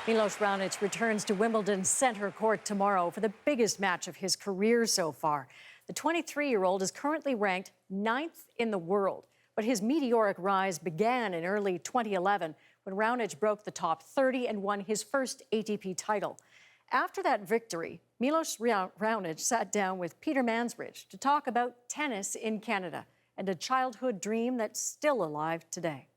Milos Raonic returns to Wimbledon's centre court tomorrow for the biggest match of his career so far. The 23-year-old is currently ranked 9th in the world, but his meteoric rise began in early 2011 when Raonic broke the top 30 and won his first ATP title. After that victory, Milos Raonic sat down with Peter Mansbridge to talk about tennis in Canada and a childhood dream that's still alive today.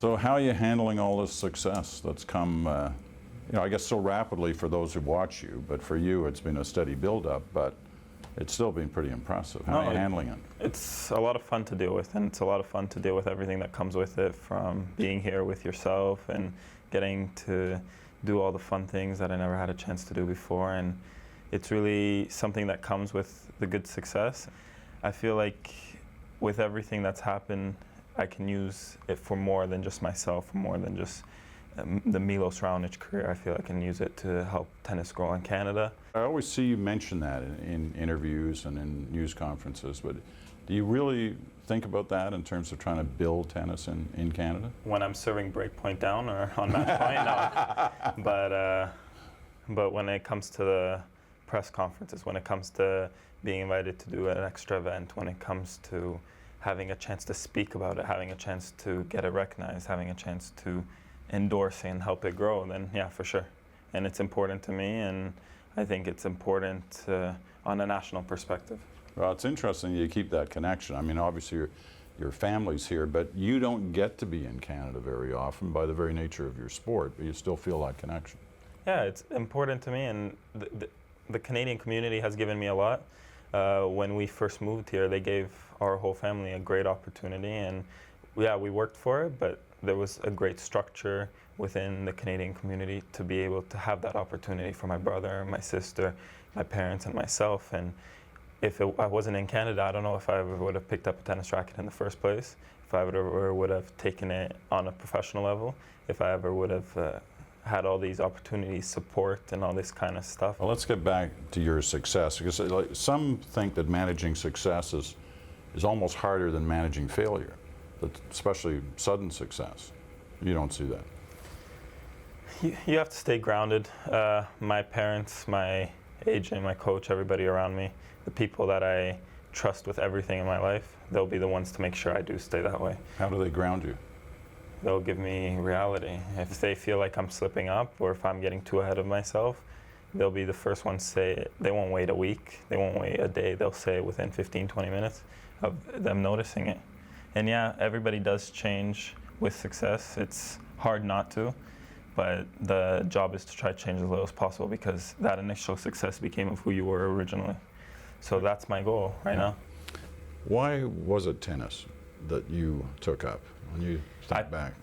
So how are you handling all this success that's come, I guess so rapidly for those who watch you, but for you it's been a steady build-up, but it's still been pretty impressive. How are you handling it? It's a lot of fun to deal with, and it's a lot of fun to deal with everything that comes with it, from being here with yourself and getting to do all the fun things that I never had a chance to do before, and it's really something that comes with the good success. I feel like with everything that's happened, I can use it for more than just myself, for more than just the Milos Raonic career. I feel I can use it to help tennis grow in Canada. I always see you mention that in interviews and in news conferences, but do you really think about that in terms of trying to build tennis in Canada? When I'm serving break point down or on match point, no. But when it comes to the press conferences, when it comes to being invited to do an extra event, when it comes to having a chance to speak about it, having a chance to get it recognized, having a chance to endorse and help it grow, then yeah, for sure. And it's important to me, and I think it's important on a national perspective. Well, it's interesting you keep that connection. I mean, obviously your family's here, but you don't get to be in Canada very often by the very nature of your sport, but you still feel that connection. Yeah, it's important to me, and the Canadian community has given me a lot. When we first moved here, they gave our whole family a great opportunity, and yeah, we worked for it, but there was a great structure within the Canadian community to be able to have that opportunity for my brother, my sister, my parents, and myself. And if I wasn't in Canada, I don't know if I ever would have picked up a tennis racket in the first place, if I ever would have taken it on a professional level, if I ever would have had all these opportunities, support, and all this kind of stuff. Well, let's get back to your success, because some think that managing success is almost harder than managing failure, especially sudden success. You don't see that. You have to stay grounded. My parents, my agent, my coach, everybody around me, the people that I trust with everything in my life, they'll be the ones to make sure I do stay that way. How do they ground you? They'll give me reality. If they feel like I'm slipping up or if I'm getting too ahead of myself, they'll be the first ones to say it. They won't wait a week, they won't wait a day, they'll say it within 15, 20 minutes of them noticing it. And yeah, everybody does change with success. It's hard not to, but the job is to try to change as little as possible, because that initial success became of who you were originally. So that's my goal right now. Why was it tennis that you took up when you stepped back?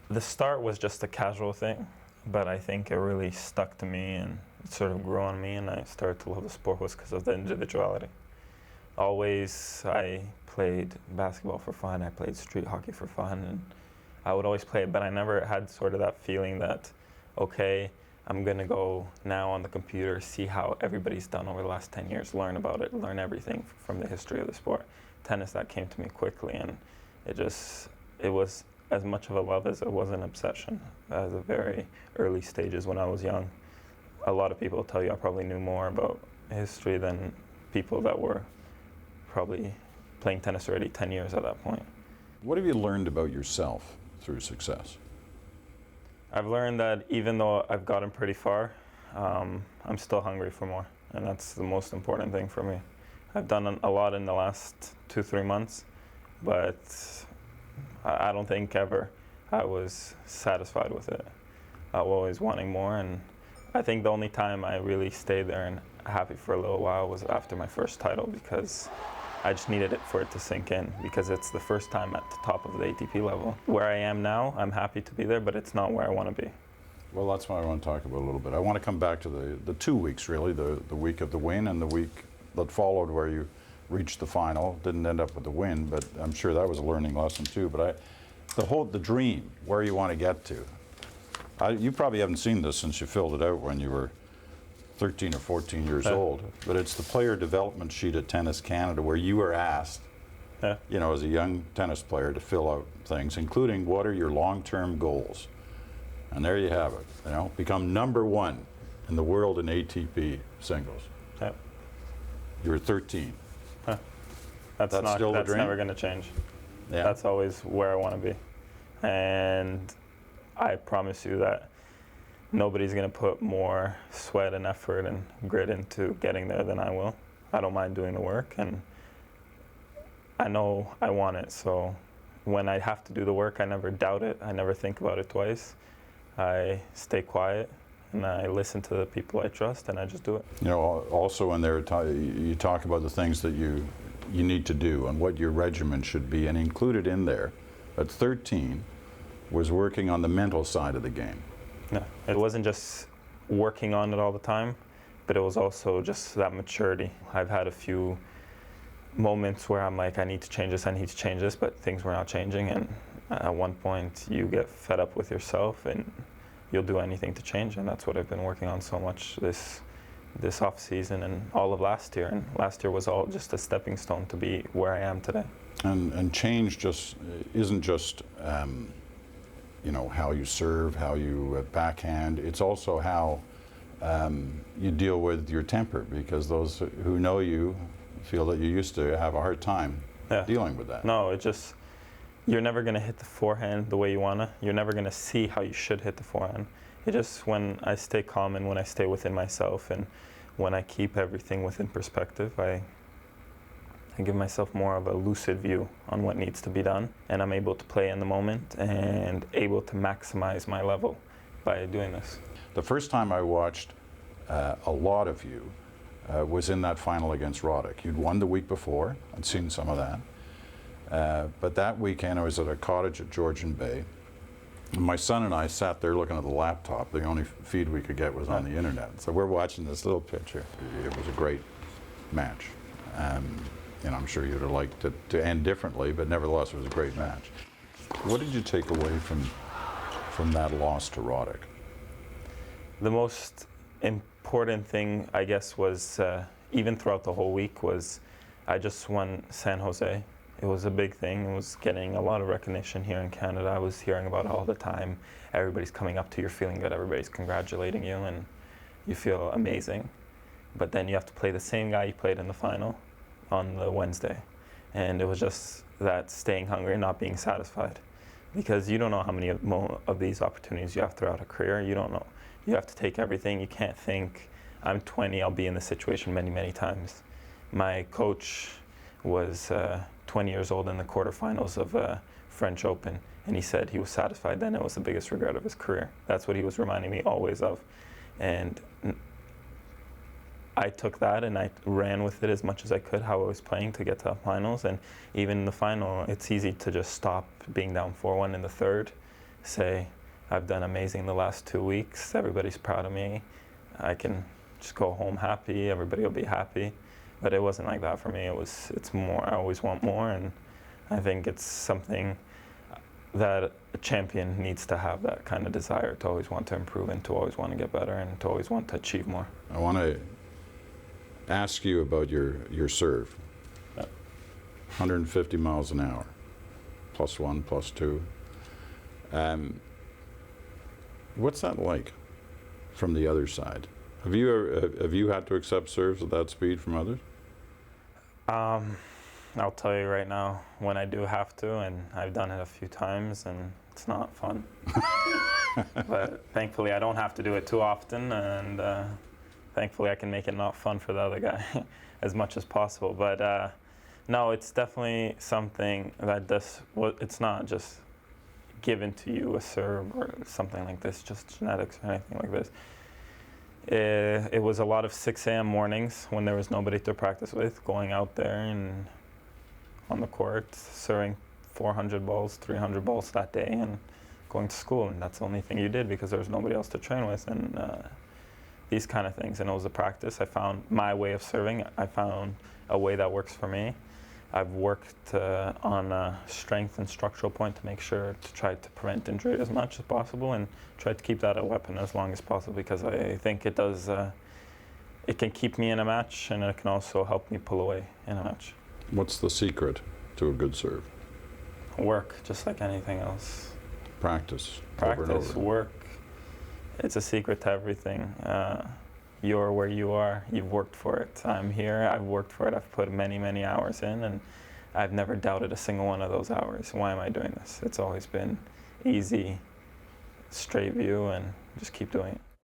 The start was just a casual thing, but I think it really stuck to me and it sort of grew on me, and I started to love the sport was because of the individuality. Always, I played basketball for fun, I played street hockey for fun, and I would always play it, but I never had sort of that feeling that, okay, I'm gonna go now on the computer, see how everybody's done over the last 10 years, learn about it, learn everything from the history of the sport. Tennis, that came to me quickly, and it was as much of a love as it was an obsession at the very early stages when I was young. A lot of people tell you I probably knew more about history than people that were probably playing tennis already 10 years at that point. What have you learned about yourself through success? I've learned that even though I've gotten pretty far, I'm still hungry for more, and that's the most important thing for me. I've done a lot in the last 2-3 months, but I don't think ever I was satisfied with it. I was always wanting more, and I think the only time I really stayed there and happy for a little while was after my first title, because I just needed it for it to sink in, because it's the first time at the top of the ATP level. Where I am now, I'm happy to be there, but it's not where I want to be. Well, that's what I want to talk about a little bit. I want to come back to the 2 weeks, really, the week of the win and the week that followed where you reached the final. Didn't end up with the win, but I'm sure that was a learning lesson too. But the dream, where you want to get to. You probably haven't seen this since you filled it out when you were 13 or 14 years old, but it's the player development sheet at Tennis Canada where you were asked, as a young tennis player, to fill out things, including what are your long-term goals. And there you have it. You know, become #1 in the world in ATP singles. Yep. You were 13. Huh. That's still the that's dream? never going to change. Yeah. That's always where I want to be. And I promise you that nobody's going to put more sweat and effort and grit into getting there than I will. I don't mind doing the work, and I know I want it. So when I have to do the work, I never doubt it. I never think about it twice. I stay quiet, and I listen to the people I trust, and I just do it. You know, also in there, you talk about the things that you need to do and what your regimen should be, and included in there, at 13, was working on the mental side of the game. No, it wasn't just working on it all the time, but it was also just that maturity. I've had a few moments where I'm like, I need to change this, but things were not changing, and at one point you get fed up with yourself and you'll do anything to change, and that's what I've been working on so much this off season and all of last year. And last year was all just a stepping stone to be where I am today. And change just isn't just you know, how you serve, how you backhand. It's also how you deal with your temper, because those who know you feel that you used to have a hard time dealing with that. No, it just, you're never going to hit the forehand the way you want to. You're never going to see how you should hit the forehand. It just, when I stay calm and when I stay within myself and when I keep everything within perspective, I give myself more of a lucid view on what needs to be done, and I'm able to play in the moment and able to maximize my level by doing this. The first time I watched a lot of you was in that final against Raonic. You'd won the week before. I'd seen some of that. But that weekend I was at a cottage at Georgian Bay. And my son and I sat there looking at the laptop. The only feed we could get was on the internet. So we're watching this little picture. It was a great match. And I'm sure you'd have liked it to end differently, but nevertheless it was a great match. What did you take away from that loss to Raonic? The most important thing, I guess, was even throughout the whole week was I just won San Jose. It was a big thing. It was getting a lot of recognition here in Canada. I was hearing about it all the time. Everybody's coming up to you, feeling good. Everybody's congratulating you, and you feel amazing. But then you have to play the same guy you played in the final on the Wednesday. And it was just that staying hungry and not being satisfied. Because you don't know how many of these opportunities you have throughout a career. You don't know. You have to take everything. You can't think, I'm 20, I'll be in this situation many, many times. My coach was 20 years old in the quarterfinals of French Open, and he said he was satisfied then. It was the biggest regret of his career. That's what he was reminding me always of. And I took that and I ran with it as much as I could, how I was playing to get to finals. And even in the final, it's easy to just stop being down 4-1 in the third, say, I've done amazing the last 2 weeks, everybody's proud of me, I can just go home happy, everybody will be happy. But it wasn't like that for me. It's more, I always want more, and I think it's something that a champion needs to have, that kind of desire to always want to improve and to always want to get better and to always want to achieve more. I want to ask you about your serve. 150 miles an hour, +1, +2. What's that like from the other side? Have you had to accept serves at that speed from others? I'll tell you right now, when I do have to, and I've done it a few times, and it's not fun. But thankfully, I don't have to do it too often, and thankfully, I can make it not fun for the other guy as much as possible. But no, it's definitely something that it's not just given to you, a serve or something like this, just genetics or anything like this. It was a lot of 6 a.m. mornings when there was nobody to practice with, going out there and on the court, serving 400 balls, 300 balls that day, and going to school. And that's the only thing you did because there was nobody else to train with, and these kind of things. And it was a practice. I found my way of serving. I found a way that works for me. I've worked on a strength and structural point to make sure to try to prevent injury as much as possible and try to keep that a weapon as long as possible, because I think it does, it can keep me in a match and it can also help me pull away in a match. What's the secret to a good serve? Work, just like anything else. Practice. Practice, over and over. work, It's a secret to everything. You're where you are. You've worked for it. I'm here. I've worked for it. I've put many, many hours in, and I've never doubted a single one of those hours. Why am I doing this? It's always been easy, straight view, and just keep doing it.